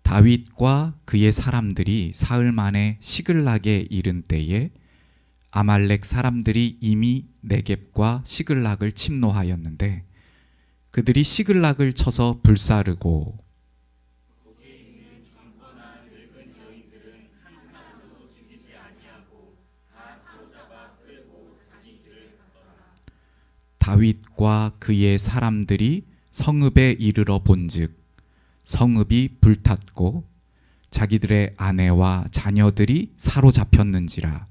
다윗과 그의 사람들이 사흘 만에 시글락에 이른 때에 아말렉 사람들이 이미 네겝과 시글락을 침노하였는데 그들이 시글락을 쳐서 불사르고 다윗과 그의 사람들이 성읍에 이르러 본즉 성읍이 불탔고 자기들의 아내와 자녀들이 사로잡혔는지라.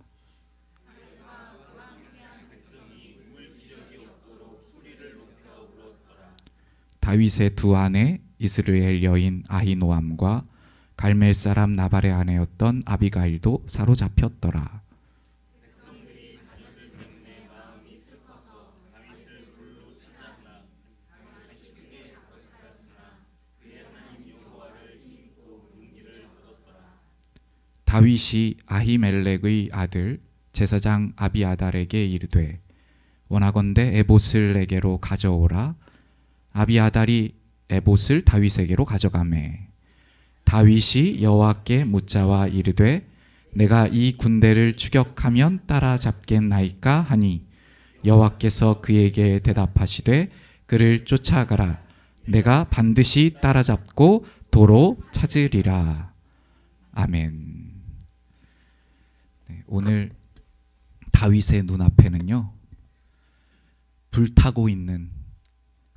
다윗의 두 아내 이스라엘 여인 아히노암과 갈멜 사람 나발의 아내였던 아비가일도 사로잡혔더라. 다윗이 아히멜렉의 아들 제사장 아비아달에게 이르되 원하건대 에봇을 내게로 가져오라. 아비아달이 에봇을 다윗에게로 가져가매 다윗이 여호와께 묻자와 이르되 내가 이 군대를 추격하면 따라잡겠나이까 하니 여호와께서 그에게 대답하시되 그를 쫓아가라. 내가 반드시 따라잡고 도로 찾으리라. 아멘. 네, 오늘 다윗의 눈앞에는요 불타고 있는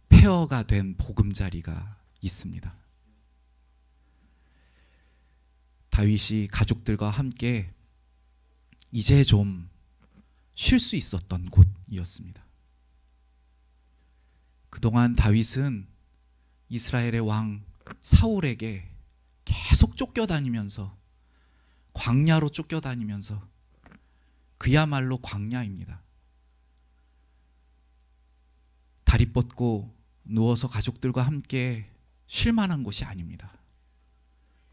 폐허가 된 보금자리가 있습니다. 다윗이 가족들과 함께 이제 좀 쉴 수 있었던 곳이었습니다. 그동안 다윗은 이스라엘의 왕 사울에게 계속 쫓겨다니면서 광야로 쫓겨다니면서 그야말로 광야입니다. 다리 뻗고 누워서 가족들과 함께 쉴 만한 곳이 아닙니다.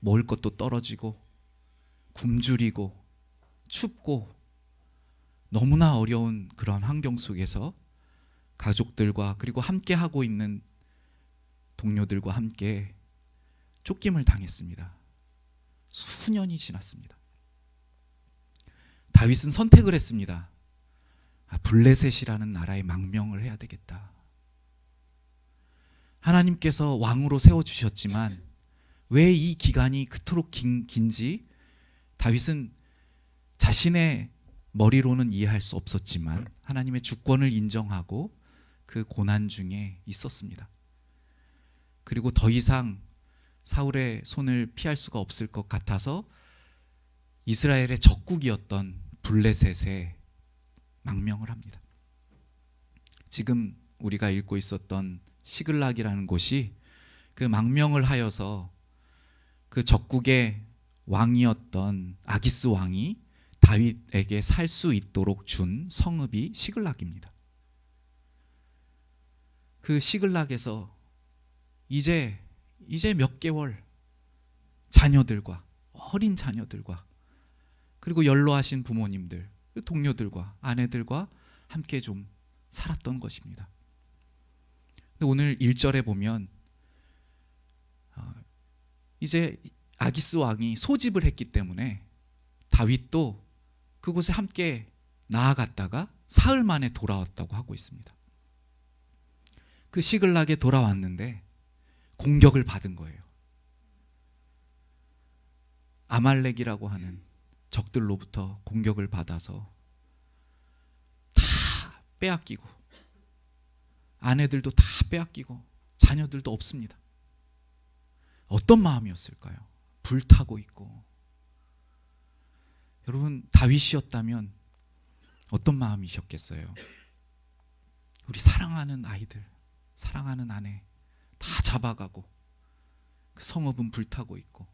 먹을 것도 떨어지고 굶주리고 춥고 너무나 어려운 그런 환경 속에서 가족들과 그리고 함께 하고 있는 동료들과 함께 쫓김을 당했습니다. 수년이 지났습니다. 다윗은 선택을 했습니다. 블레셋이라는 나라에 망명을 해야 되겠다. 하나님께서 왕으로 세워주셨지만 왜 이 기간이 그토록 긴지 다윗은 자신의 머리로는 이해할 수 없었지만 하나님의 주권을 인정하고 그 고난 중에 있었습니다. 그리고 더 이상 사울의 손을 피할 수가 없을 것 같아서 이스라엘의 적국이었던 블레셋에 망명을 합니다. 지금 우리가 읽고 있었던 시글락이라는 곳이 그 망명을 하여서 그 적국의 왕이었던 아기스 왕이 다윗에게 살 수 있도록 준 성읍이 시글락입니다. 그 시글락에서 이제 몇 개월 자녀들과 어린 자녀들과 그리고 연로하신 부모님들, 동료들과 아내들과 함께 좀 살았던 것입니다. 근데 오늘 1절에 보면 이제 아기스 왕이 소집을 했기 때문에 다윗도 그곳에 함께 나아갔다가 사흘 만에 돌아왔다고 하고 있습니다. 그 시글락에 돌아왔는데 공격을 받은 거예요. 아말렉이라고 하는 적들로부터 공격을 받아서 다 빼앗기고 아내들도 다 빼앗기고 자녀들도 없습니다. 어떤 마음이었을까요? 불타고 있고. 여러분 다윗이었다면 어떤 마음이셨겠어요? 우리 사랑하는 아이들, 사랑하는 아내 다 잡아가고 그 성읍은 불타고 있고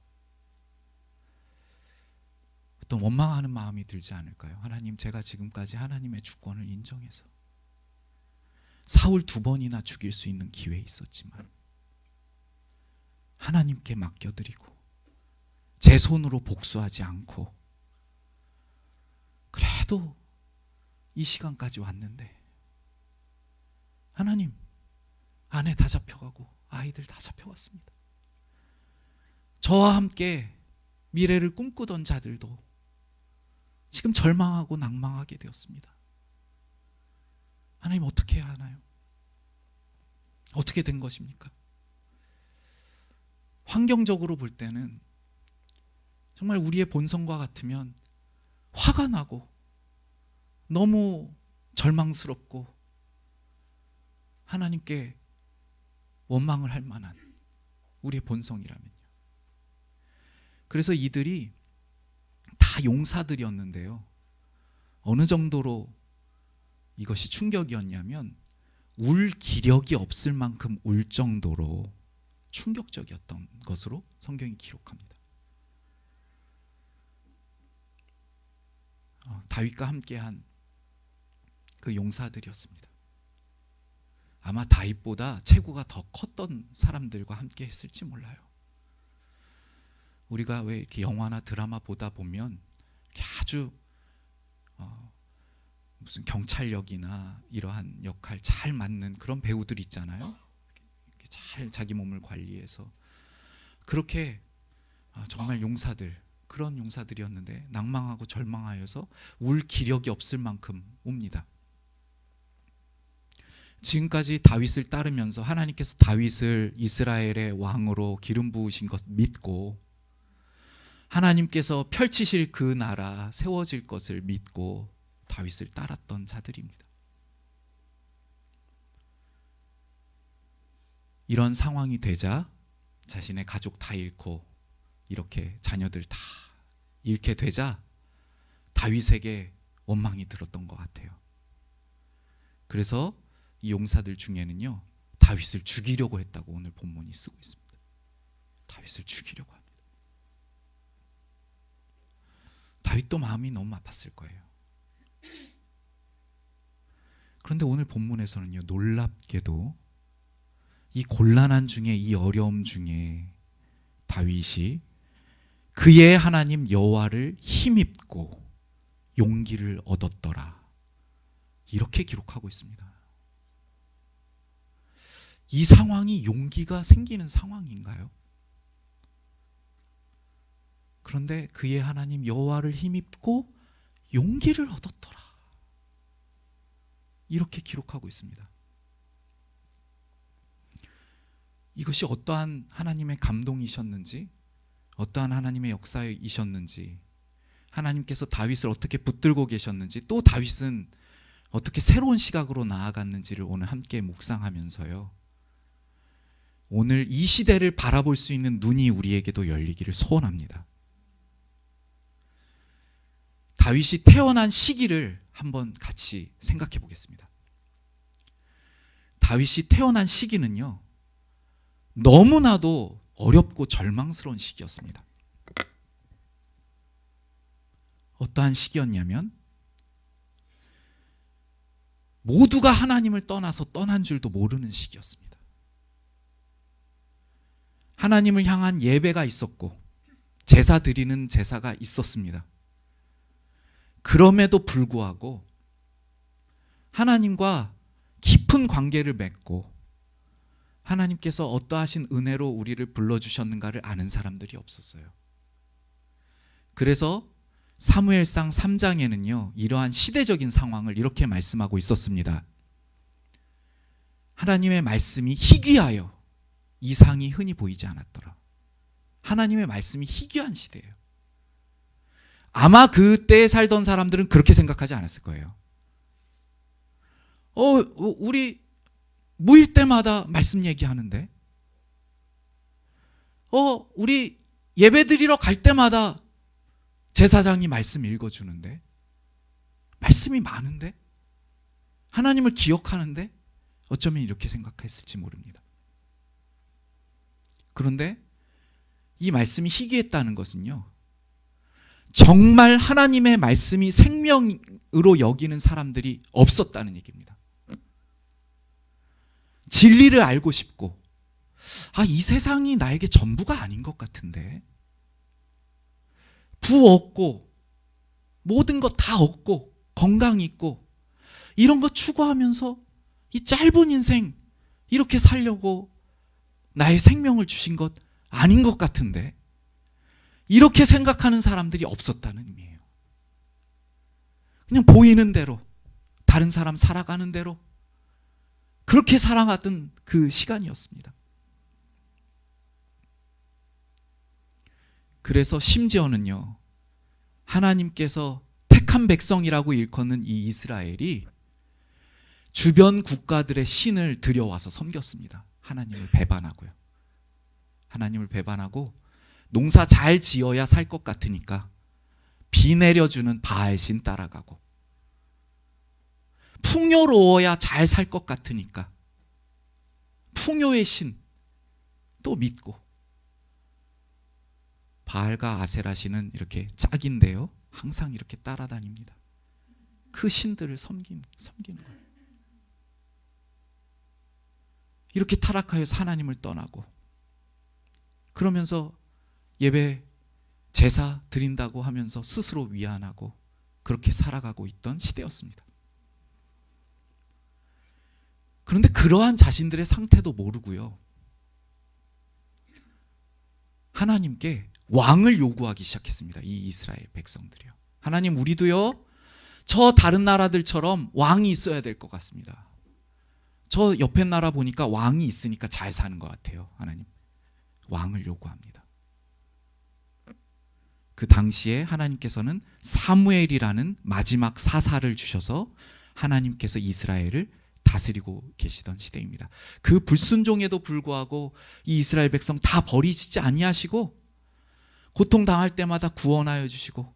어떤 원망하는 마음이 들지 않을까요? 하나님, 제가 지금까지 하나님의 주권을 인정해서 사울 2번이나 죽일 수 있는 기회 있었지만 하나님께 맡겨드리고 제 손으로 복수하지 않고 그래도 이 시간까지 왔는데 하나님, 아내 다 잡혀가고 아이들 다 잡혀갔습니다. 저와 함께 미래를 꿈꾸던 자들도 지금 절망하고 낭망하게 되었습니다. 하나님 어떻게 해야 하나요? 어떻게 된 것입니까? 환경적으로 볼 때는 정말 우리의 본성과 같으면 화가 나고 너무 절망스럽고 하나님께 원망을 할 만한 우리의 본성이라면요. 그래서 이들이 다 용사들이었는데요. 어느 정도로 이것이 충격이었냐면 울 기력이 없을 만큼 울 정도로 충격적이었던 것으로 성경이 기록합니다. 다윗과 함께한 그 용사들이었습니다. 아마 다윗보다 체구가 더 컸던 사람들과 함께 했을지 몰라요. 우리가 왜 이렇게 영화나 드라마 보다 보면 아주 무슨 경찰력이나 이러한 역할 잘 맞는 그런 배우들 있잖아요. 이렇게 잘 자기 몸을 관리해서 그렇게 정말 용사들, 그런 용사들이었는데 낭망하고 절망하여서 울 기력이 없을 만큼 웁니다. 지금까지 다윗을 따르면서 하나님께서 다윗을 이스라엘의 왕으로 기름 부으신 것 믿고 하나님께서 펼치실 그 나라 세워질 것을 믿고 다윗을 따랐던 자들입니다. 이런 상황이 되자 자신의 가족 다 잃고 이렇게 자녀들 다 잃게 되자 다윗에게 원망이 들었던 것 같아요. 그래서 이 용사들 중에는요, 다윗을 죽이려고 했다고 오늘 본문이 쓰고 있습니다. 다윗을 죽이려고 합니다. 다윗도 마음이 너무 아팠을 거예요. 그런데 오늘 본문에서는요, 놀랍게도 이 곤란한 중에, 이 어려움 중에 다윗이 그의 하나님 여호와를 힘입고 용기를 얻었더라, 이렇게 기록하고 있습니다. 이 상황이 용기가 생기는 상황인가요? 그런데 그의 하나님 여호와를 힘입고 용기를 얻었더라, 이렇게 기록하고 있습니다. 이것이 어떠한 하나님의 감동이셨는지, 어떠한 하나님의 역사이셨는지, 하나님께서 다윗을 어떻게 붙들고 계셨는지, 또 다윗은 어떻게 새로운 시각으로 나아갔는지를 오늘 함께 묵상하면서요, 오늘 이 시대를 바라볼 수 있는 눈이 우리에게도 열리기를 소원합니다. 다윗이 태어난 시기를 한번 같이 생각해 보겠습니다. 다윗이 태어난 시기는요, 너무나도 어렵고 절망스러운 시기였습니다. 어떠한 시기였냐면 모두가 하나님을 떠나서 떠난 줄도 모르는 시기였습니다. 하나님을 향한 예배가 있었고 제사 드리는 제사가 있었습니다. 그럼에도 불구하고 하나님과 깊은 관계를 맺고 하나님께서 어떠하신 은혜로 우리를 불러주셨는가를 아는 사람들이 없었어요. 그래서 사무엘상 3장에는요, 이러한 시대적인 상황을 이렇게 말씀하고 있었습니다. 하나님의 말씀이 희귀하여 이상이 흔히 보이지 않았더라. 하나님의 말씀이 희귀한 시대예요. 아마 그때에 살던 사람들은 그렇게 생각하지 않았을 거예요. 우리 모일 때마다 말씀 얘기하는데, 우리 예배 드리러 갈 때마다 제사장이 말씀 읽어주는데, 말씀이 많은데, 하나님을 기억하는데, 어쩌면 이렇게 생각했을지 모릅니다. 그런데 이 말씀이 희귀했다는 것은요, 정말 하나님의 말씀이 생명으로 여기는 사람들이 없었다는 얘기입니다. 진리를 알고 싶고, 이 세상이 나에게 전부가 아닌 것 같은데, 부 얻고 모든 것 다 얻고 건강 있고 이런 거 추구하면서 이 짧은 인생 이렇게 살려고 나의 생명을 주신 것 아닌 것 같은데, 이렇게 생각하는 사람들이 없었다는 의미예요. 그냥 보이는 대로, 다른 사람 살아가는 대로 그렇게 살아가던 그 시간이었습니다. 그래서 심지어는요, 하나님께서 택한 백성이라고 일컫는 이 이스라엘이 주변 국가들의 신을 들여와서 섬겼습니다. 하나님을 배반하고요. 하나님을 배반하고 농사 잘 지어야 살 것 같으니까 비 내려주는 바알 신 따라가고, 풍요로워야 잘 살 것 같으니까 풍요의 신 또 믿고, 바알과 아세라 신은 이렇게 짝인데요, 항상 이렇게 따라다닙니다. 그 신들을 섬기는 거예요. 이렇게 타락하여서 하나님을 떠나고, 그러면서 예배 제사 드린다고 하면서 스스로 위안하고 그렇게 살아가고 있던 시대였습니다. 그런데 그러한 자신들의 상태도 모르고요, 하나님께 왕을 요구하기 시작했습니다. 이 이스라엘 백성들이요. 하나님, 우리도요 저 다른 나라들처럼 왕이 있어야 될 것 같습니다. 저 옆에 나라 보니까 왕이 있으니까 잘 사는 것 같아요. 하나님, 왕을 요구합니다. 그 당시에 하나님께서는 사무엘이라는 마지막 사사를 주셔서 하나님께서 이스라엘을 다스리고 계시던 시대입니다. 그 불순종에도 불구하고 이 이스라엘 백성 다 버리시지 아니하시고 고통당할 때마다 구원하여 주시고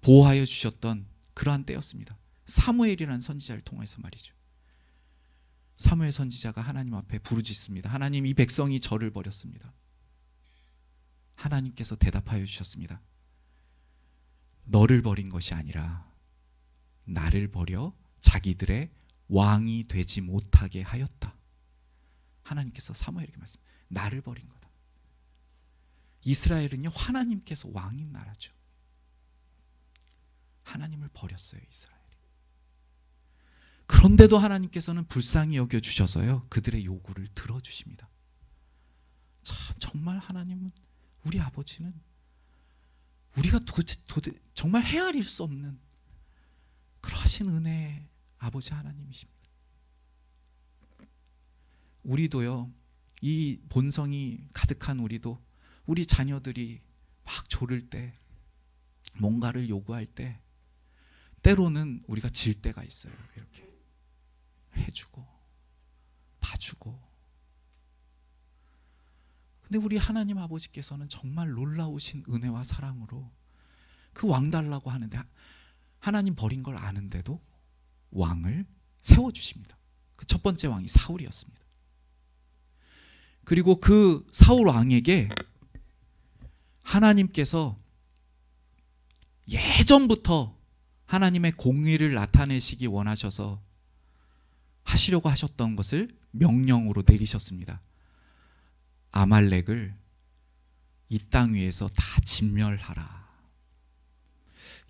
보호하여 주셨던 그러한 때였습니다. 사무엘이라는 선지자를 통해서 말이죠. 사무엘 선지자가 하나님 앞에 부르짖습니다. 하나님, 이 백성이 저를 버렸습니다. 하나님께서 대답하여 주셨습니다. 너를 버린 것이 아니라 나를 버려 자기들의 왕이 되지 못하게 하였다. 하나님께서 사무엘에게 말씀합니다. 나를 버린 거다. 이스라엘은요, 하나님께서 왕인 나라죠. 하나님을 버렸어요, 이스라엘이. 그런데도 하나님께서는 불쌍히 여겨주셔서요, 그들의 요구를 들어주십니다. 참, 정말 하나님은, 우리 아버지는 우리가 정말 헤아릴 수 없는 그러하신 은혜의 아버지 하나님이십니다. 우리도요, 이 본성이 가득한 우리도, 우리 자녀들이 막 조를 때, 뭔가를 요구할 때 때로는 우리가 질 때가 있어요. 이렇게 해주고 봐주고. 근데 우리 하나님 아버지께서는 정말 놀라우신 은혜와 사랑으로 그 왕 달라고 하는데, 하나님 버린 걸 아는데도 왕을 세워주십니다. 그 첫 번째 왕이 사울이었습니다. 그리고 그 사울 왕에게 하나님께서 예전부터 하나님의 공의를 나타내시기 원하셔서 하시려고 하셨던 것을 명령으로 내리셨습니다. 아말렉을 이 땅 위에서 다 진멸하라.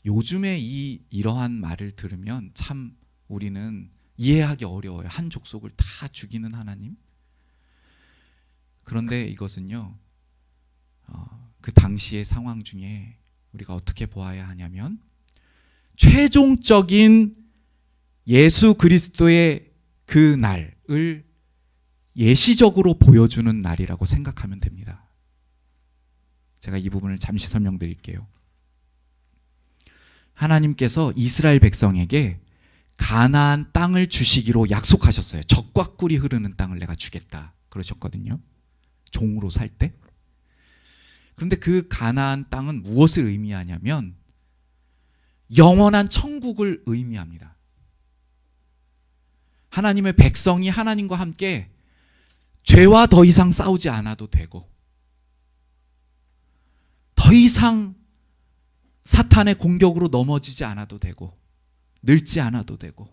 요즘에 이러한 말을 들으면 참 우리는 이해하기 어려워요. 한 족속을 다 죽이는 하나님. 그런데 이것은요, 그 당시의 상황 중에 우리가 어떻게 보아야 하냐면, 최종적인 예수 그리스도의 그 날을 예시적으로 보여주는 날이라고 생각하면 됩니다. 제가 이 부분을 잠시 설명드릴게요. 하나님께서 이스라엘 백성에게 가나안 땅을 주시기로 약속하셨어요. 젖과 꿀이 흐르는 땅을 내가 주겠다 그러셨거든요, 종으로 살 때. 그런데 그 가나안 땅은 무엇을 의미하냐면 영원한 천국을 의미합니다. 하나님의 백성이 하나님과 함께 죄와 더 이상 싸우지 않아도 되고, 더 이상 사탄의 공격으로 넘어지지 않아도 되고, 늙지 않아도 되고,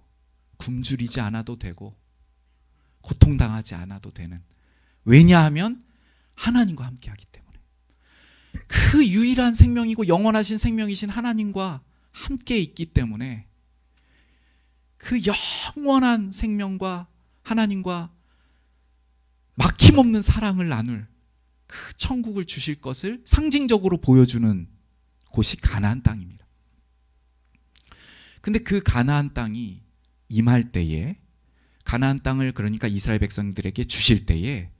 굶주리지 않아도 되고, 고통당하지 않아도 되는. 왜냐하면 하나님과 함께 하기 때문에. 그 유일한 생명이고 영원하신 생명이신 하나님과 함께 있기 때문에 그 영원한 생명과 하나님과 막힘없는 사랑을 나눌 그 천국을 주실 것을 상징적으로 보여주는 곳이 가나안 땅입니다. 근데 그 가나안 땅이 임할 때에, 가나안 땅을 그러니까 이스라엘 백성들에게 주실 때에,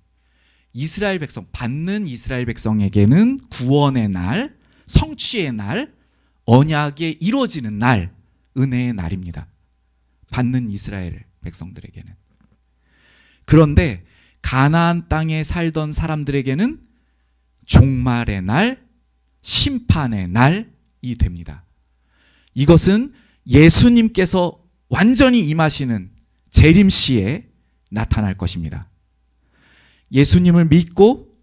이스라엘 백성, 받는 이스라엘 백성에게는 구원의 날, 성취의 날, 언약이 이루어지는 날, 은혜의 날입니다. 받는 이스라엘 백성들에게는. 그런데 가나안 땅에 살던 사람들에게는 종말의 날, 심판의 날이 됩니다. 이것은 예수님께서 완전히 임하시는 재림시에 나타날 것입니다. 예수님을 믿고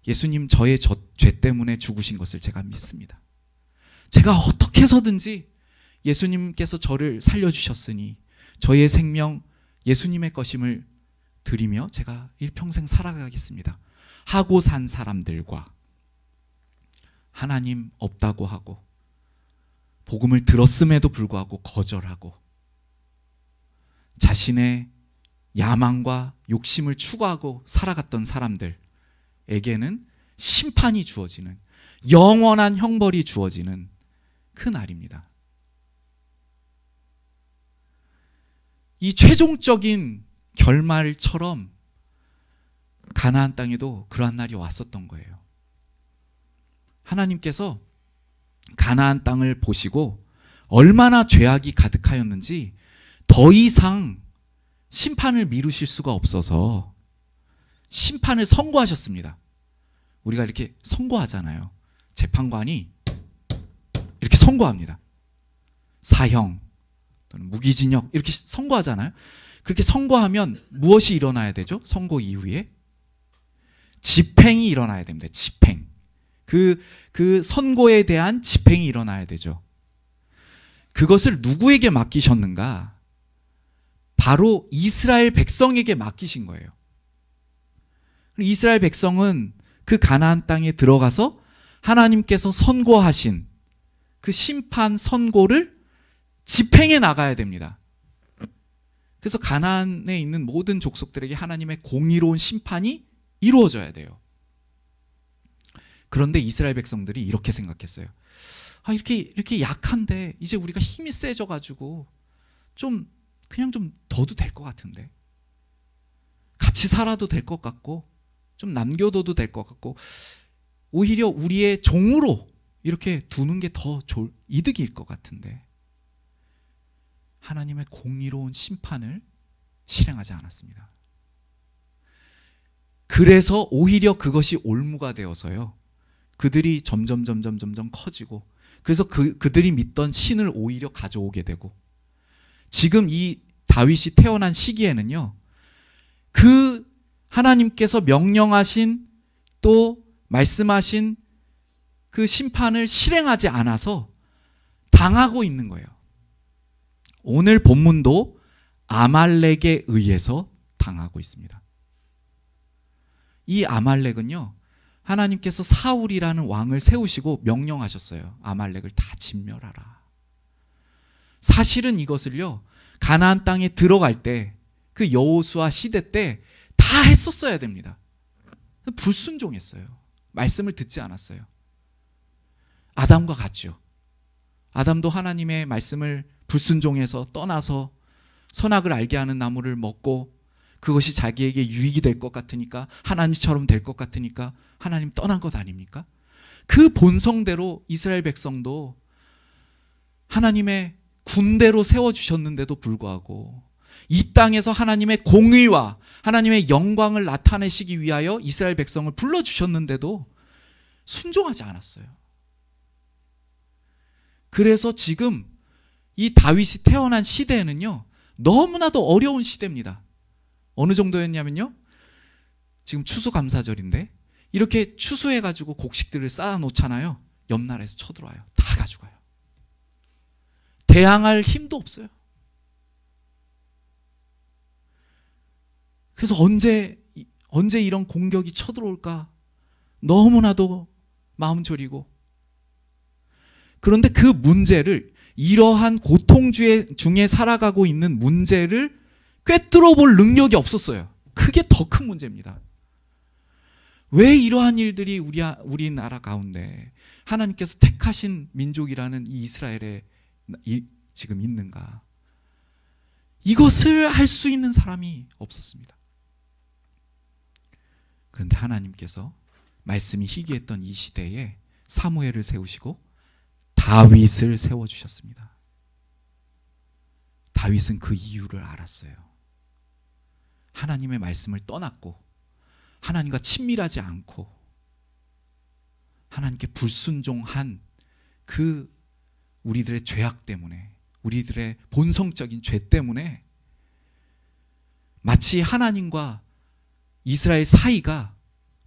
예수님 저의 죄 때문에 죽으신 것을 제가 믿습니다. 제가 어떻게 해서든지 예수님께서 저를 살려주셨으니 저의 생명 예수님의 것임을 드리며 제가 일평생 살아가겠습니다 하고 산 사람들과, 하나님 없다고 하고 복음을 들었음에도 불구하고 거절하고 자신의 야망과 욕심을 추구하고 살아갔던 사람들에게는 심판이 주어지는, 영원한 형벌이 주어지는 그 날입니다. 이 최종적인 결말처럼 가나안 땅에도 그러한 날이 왔었던 거예요. 하나님께서 가나안 땅을 보시고 얼마나 죄악이 가득하였는지 더 이상 심판을 미루실 수가 없어서 심판을 선고하셨습니다. 우리가 이렇게 선고하잖아요. 재판관이 이렇게 선고합니다. 사형 또는 무기징역 이렇게 선고하잖아요. 그렇게 선고하면 무엇이 일어나야 되죠? 선고 이후에 집행이 일어나야 됩니다. 집행. 그 선고에 대한 집행이 일어나야 되죠. 그것을 누구에게 맡기셨는가? 바로 이스라엘 백성에게 맡기신 거예요. 이스라엘 백성은 그 가나안 땅에 들어가서 하나님께서 선고하신 그 심판 선고를 집행해 나가야 됩니다. 그래서 가나안에 있는 모든 족속들에게 하나님의 공의로운 심판이 이루어져야 돼요. 그런데 이스라엘 백성들이 이렇게 생각했어요. 이렇게 약한데 이제 우리가 힘이 세져가지고 그냥 좀 둬도 될 것 같은데, 같이 살아도 될 것 같고 좀 남겨둬도 될 것 같고 오히려 우리의 종으로 이렇게 두는 게 더 이득일 것 같은데, 하나님의 공의로운 심판을 실행하지 않았습니다. 그래서 오히려 그것이 올무가 되어서요, 그들이 점점 커지고, 그래서 그들이 믿던 신을 오히려 가져오게 되고, 지금 이 다윗이 태어난 시기에는요, 그 하나님께서 명령하신 또 말씀하신 그 심판을 실행하지 않아서 당하고 있는 거예요. 오늘 본문도 아말렉에 의해서 당하고 있습니다. 이 아말렉은요, 하나님께서 사울이라는 왕을 세우시고 명령하셨어요. 아말렉을 다 진멸하라. 사실은 이것을요, 가나안 땅에 들어갈 때, 그 여호수아 시대 때 다 했었어야 됩니다. 불순종했어요. 말씀을 듣지 않았어요. 아담과 같죠. 아담도 하나님의 말씀을 불순종해서 떠나서 선악을 알게 하는 나무를 먹고 그것이 자기에게 유익이 될 것 같으니까, 하나님처럼 될 것 같으니까 하나님 떠난 것 아닙니까? 그 본성대로 이스라엘 백성도 하나님의 군대로 세워주셨는데도 불구하고 이 땅에서 하나님의 공의와 하나님의 영광을 나타내시기 위하여 이스라엘 백성을 불러주셨는데도 순종하지 않았어요. 그래서 지금 이 다윗이 태어난 시대에는요, 너무나도 어려운 시대입니다. 어느 정도였냐면요, 지금 추수감사절인데 이렇게 추수해가지고 곡식들을 쌓아놓잖아요. 옆 나라에서 쳐들어와요. 다 가져가요. 대항할 힘도 없어요. 그래서 언제 이런 공격이 쳐들어올까 너무나도 마음 졸이고, 그런데 그 문제를, 이러한 고통 중에 살아가고 있는 문제를 꿰뚫어 볼 능력이 없었어요. 그게 더 큰 문제입니다. 왜 이러한 일들이 우리나라 가운데 하나님께서 택하신 민족이라는 이 이스라엘에 지금 있는가? 이것을 할 수 있는 사람이 없었습니다. 그런데 하나님께서 말씀이 희귀했던 이 시대에 사무엘을 세우시고 다윗을 세워주셨습니다. 다윗은 그 이유를 알았어요. 하나님의 말씀을 떠났고 하나님과 친밀하지 않고 하나님께 불순종한 그 우리들의 죄악 때문에, 우리들의 본성적인 죄 때문에 마치 하나님과 이스라엘 사이가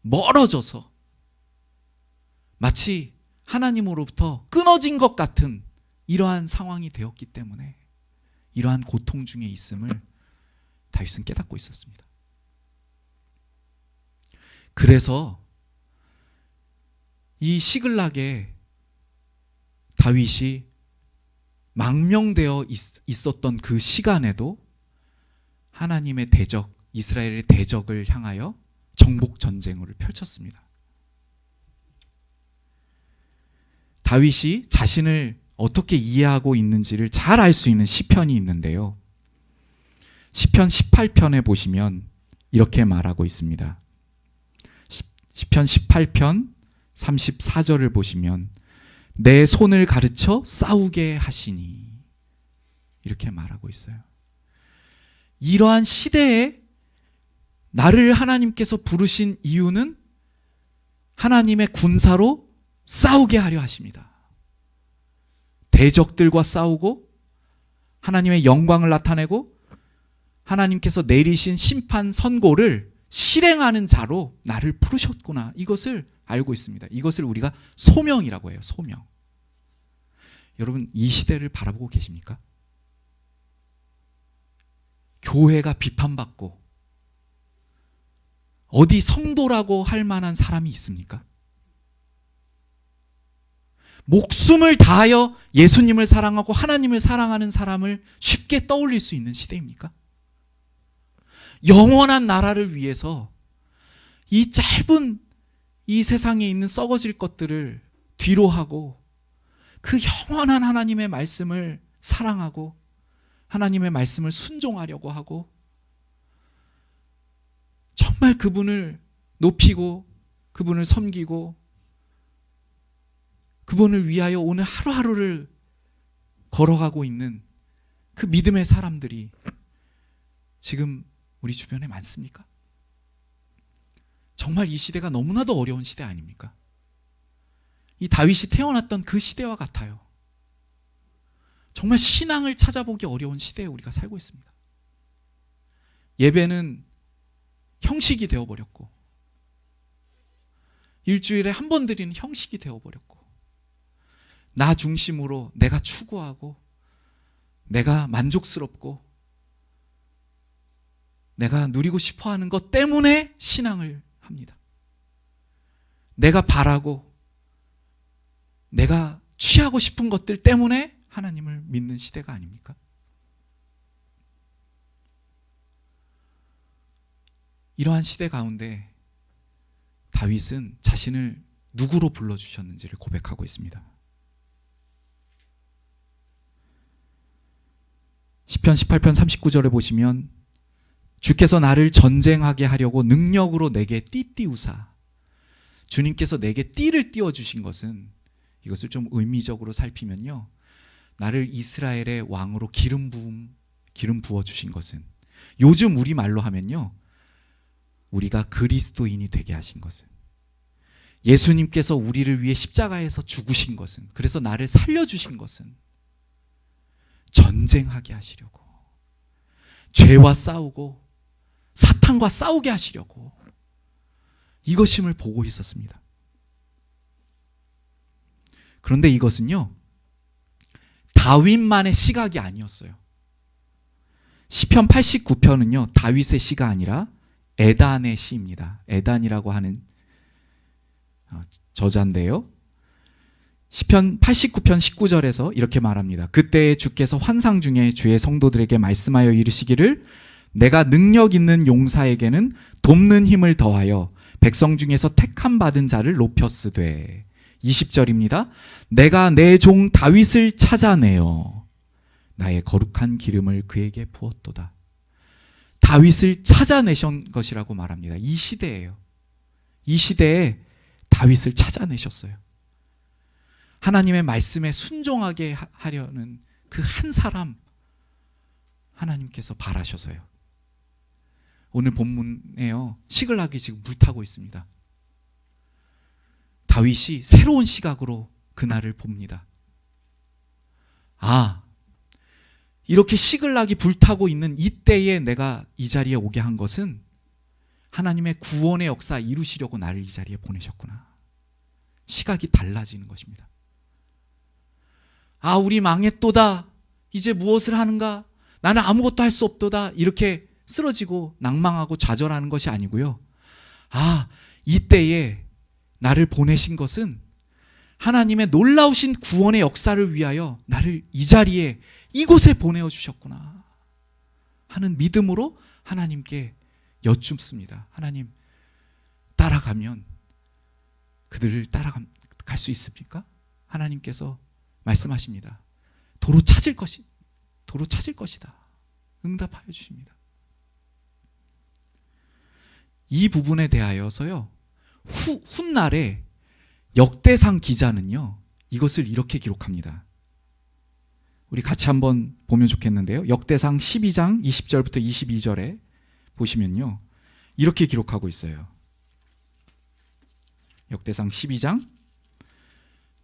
멀어져서 마치 하나님으로부터 끊어진 것 같은 이러한 상황이 되었기 때문에 이러한 고통 중에 있음을 다윗은 깨닫고 있었습니다. 그래서 이 시글락에 다윗이 망명되어 있었던 그 시간에도 하나님의 대적, 이스라엘의 대적을 향하여 정복 전쟁을 펼쳤습니다. 다윗이 자신을 어떻게 이해하고 있는지를 잘 알 수 있는 시편이 있는데요. 시편 18편에 보시면 이렇게 말하고 있습니다. 시편 18편 34절을 보시면 내 손을 가르쳐 싸우게 하시니 이렇게 말하고 있어요. 이러한 시대에 나를 하나님께서 부르신 이유는 하나님의 군사로 싸우게 하려 하십니다. 대적들과 싸우고 하나님의 영광을 나타내고 하나님께서 내리신 심판 선고를 실행하는 자로 나를 부르셨구나. 이것을 알고 있습니다. 이것을 우리가 소명이라고 해요. 소명. 여러분, 이 시대를 바라보고 계십니까? 교회가 비판받고 어디 성도라고 할 만한 사람이 있습니까? 목숨을 다하여 예수님을 사랑하고 하나님을 사랑하는 사람을 쉽게 떠올릴 수 있는 시대입니까? 영원한 나라를 위해서 이 짧은 이 세상에 있는 썩어질 것들을 뒤로 하고 그 영원한 하나님의 말씀을 사랑하고 하나님의 말씀을 순종하려고 하고 정말 그분을 높이고 그분을 섬기고 그분을 위하여 오늘 하루하루를 걸어가고 있는 그 믿음의 사람들이 지금 우리 주변에 많습니까? 정말 이 시대가 너무나도 어려운 시대 아닙니까? 이 다윗이 태어났던 그 시대와 같아요. 정말 신앙을 찾아보기 어려운 시대에 우리가 살고 있습니다. 예배는 형식이 되어버렸고 일주일에 한 번 드리는 형식이 되어버렸고 나 중심으로 내가 추구하고 내가 만족스럽고 내가 누리고 싶어하는 것 때문에 신앙을 합니다. 내가 바라고 내가 취하고 싶은 것들 때문에 하나님을 믿는 시대가 아닙니까? 이러한 시대 가운데 다윗은 자신을 누구로 불러주셨는지를 고백하고 있습니다. 시편 18편 39절에 보시면 주께서 나를 전쟁하게 하려고 능력으로 내게 띠띠우사. 주님께서 내게 띠를 띄워주신 것은, 이것을 좀 의미적으로 살피면요, 나를 이스라엘의 왕으로 기름 부어주신 것은, 요즘 우리말로 하면요, 우리가 그리스도인이 되게 하신 것은, 예수님께서 우리를 위해 십자가에서 죽으신 것은, 그래서 나를 살려주신 것은 전쟁하게 하시려고, 죄와 싸우고 사탄과 싸우게 하시려고 이것임을 보고 있었습니다. 그런데 이것은요, 다윗만의 시각이 아니었어요. 시편 89편은요 다윗의 시가 아니라 에단의 시입니다. 에단이라고 하는 저자인데요, 시편 89편 19절에서 이렇게 말합니다. 그때에 주께서 환상 중에 주의 성도들에게 말씀하여 이르시기를, 내가 능력 있는 용사에게는 돕는 힘을 더하여 백성 중에서 택함 받은 자를 높였으되 20절입니다. 내가 내 종 다윗을 찾아내어 나의 거룩한 기름을 그에게 부었도다. 다윗을 찾아내신 것이라고 말합니다. 이 시대예요. 이 시대에 다윗을 찾아내셨어요. 하나님의 말씀에 순종하게 하려는 그 한 사람 하나님께서 바라셔서요. 오늘 본문에요, 시글락이 지금 불타고 있습니다. 다윗이 새로운 시각으로 그날을 봅니다. 아, 이렇게 시글락이 불타고 있는 이때에 내가 이 자리에 오게 한 것은 하나님의 구원의 역사 이루시려고 나를 이 자리에 보내셨구나. 시각이 달라지는 것입니다. 아, 우리 망했도다. 이제 무엇을 하는가? 나는 아무것도 할 수 없도다. 이렇게 쓰러지고 낭망하고 좌절하는 것이 아니고요. 아, 이때에 나를 보내신 것은 하나님의 놀라우신 구원의 역사를 위하여 나를 이 자리에, 이곳에 보내주셨구나 하는 믿음으로 하나님께 여쭙습니다. 하나님, 따라가면 그들을 따라갈 수 있습니까? 하나님께서 말씀하십니다. 도로 찾을 것이다. 응답하여 주십니다. 이 부분에 대하여서요, 훗날에 역대상 기자는요, 이것을 이렇게 기록합니다. 우리 같이 한번 보면 좋겠는데요. 역대상 12장 20절부터 22절에 보시면요, 이렇게 기록하고 있어요. 역대상 12장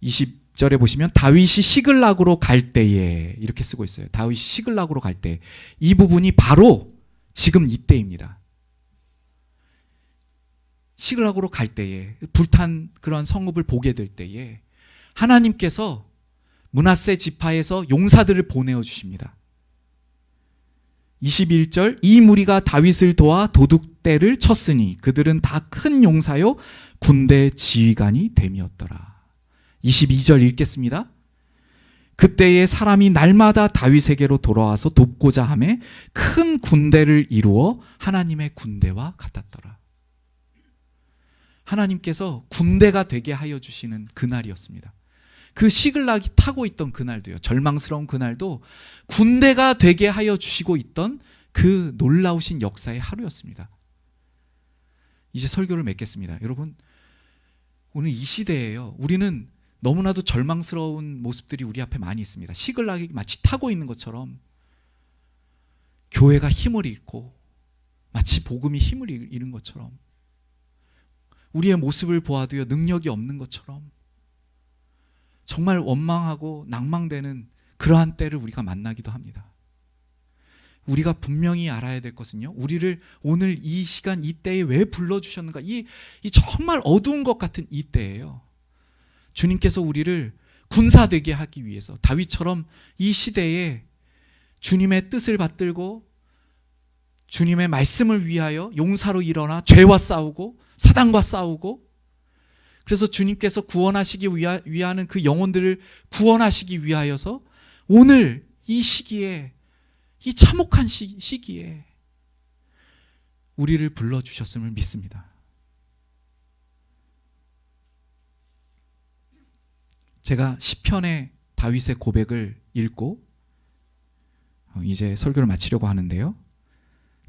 20절에 보시면 다윗이 시글락으로 갈 때에, 이렇게 쓰고 있어요. 다윗이 시글락으로 갈 때, 이 부분이 바로 지금 이때입니다. 시글락으로 갈 때에, 불탄 그런 성읍을 보게 될 때에 하나님께서 므낫세 지파에서 용사들을 보내어 주십니다. 21절, 이 무리가 다윗을 도와 도둑대를 쳤으니 그들은 다 큰 용사요 군대 지휘관이 됨이었더라. 22절 읽겠습니다. 그때에 사람이 날마다 다윗에게로 돌아와서 돕고자 하매 큰 군대를 이루어 하나님의 군대와 같았더라. 하나님께서 군대가 되게 하여 주시는 그날이었습니다. 그 시글락이 타고 있던 그날도요, 절망스러운 그날도 군대가 되게 하여 주시고 있던 그 놀라우신 역사의 하루였습니다. 이제 설교를 맺겠습니다. 여러분, 오늘 이 시대에요, 우리는 너무나도 절망스러운 모습들이 우리 앞에 많이 있습니다. 시글락이 마치 타고 있는 것처럼 교회가 힘을 잃고 마치 복음이 힘을 잃은 것처럼 우리의 모습을 보아도요, 능력이 없는 것처럼 정말 원망하고 낭망되는 그러한 때를 우리가 만나기도 합니다. 우리가 분명히 알아야 될 것은요, 우리를 오늘 이 시간 이 때에 왜 불러주셨는가, 이 정말 어두운 것 같은 이 때예요. 주님께서 우리를 군사되게 하기 위해서 다윗처럼 이 시대에 주님의 뜻을 받들고 주님의 말씀을 위하여 용사로 일어나 죄와 싸우고 사단과 싸우고, 그래서 주님께서 구원하시기 위하는 그 영혼들을 구원하시기 위하여서 오늘 이 시기에, 이 참혹한 시기에 우리를 불러주셨음을 믿습니다. 제가 시편의 다윗의 고백을 읽고 이제 설교를 마치려고 하는데요,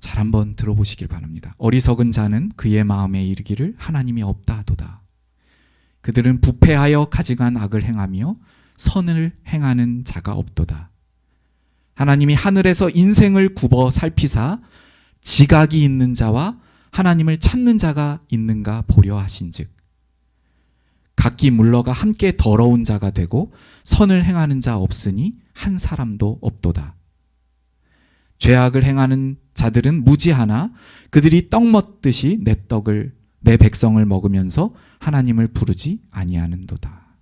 잘 한번 들어보시길 바랍니다. 어리석은 자는 그의 마음에 이르기를 하나님이 없다 하도다. 그들은 부패하여 가증한 악을 행하며 선을 행하는 자가 없도다. 하나님이 하늘에서 인생을 굽어 살피사 지각이 있는 자와 하나님을 찾는 자가 있는가 보려 하신즉 각기 물러가 함께 더러운 자가 되고 선을 행하는 자 없으니 한 사람도 없도다. 죄악을 행하는 자들은 무지하나 그들이 떡 먹듯이 내 백성을 먹으면서 하나님을 부르지 아니하는도다.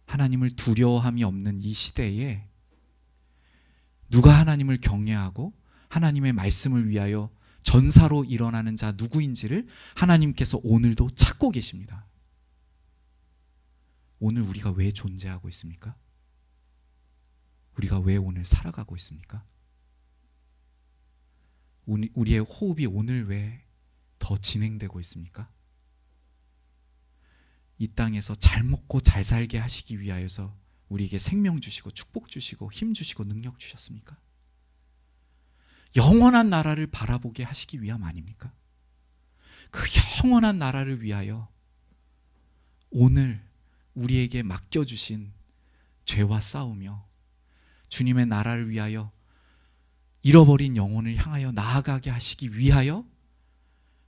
하나님을 두려워함이 없는 이 시대에 누가 하나님을 경외하고 하나님의 말씀을 위하여 전사로 일어나는 자 누구인지를 하나님께서 오늘도 찾고 계십니다. 오늘 우리가 왜 존재하고 있습니까? 우리가 왜 오늘 살아가고 있습니까? 우리의 호흡이 오늘 왜 더 진행되고 있습니까? 이 땅에서 잘 먹고 잘 살게 하시기 위하여서 우리에게 생명 주시고 축복 주시고 힘 주시고 능력 주셨습니까? 영원한 나라를 바라보게 하시기 위함 아닙니까? 그 영원한 나라를 위하여 오늘 우리에게 맡겨주신 죄와 싸우며 주님의 나라를 위하여 잃어버린 영혼을 향하여 나아가게 하시기 위하여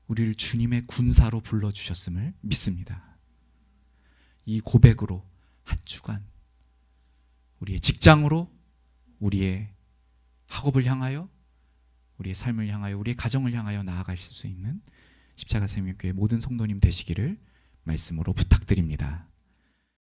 우리를 주님의 군사로 불러주셨음을 믿습니다. 이 고백으로 한 주간 우리의 직장으로, 우리의 학업을 향하여, 우리의 삶을 향하여, 우리의 가정을 향하여 나아가실 수 있는 십자가 생명교회 모든 성도님 되시기를 말씀으로 부탁드립니다.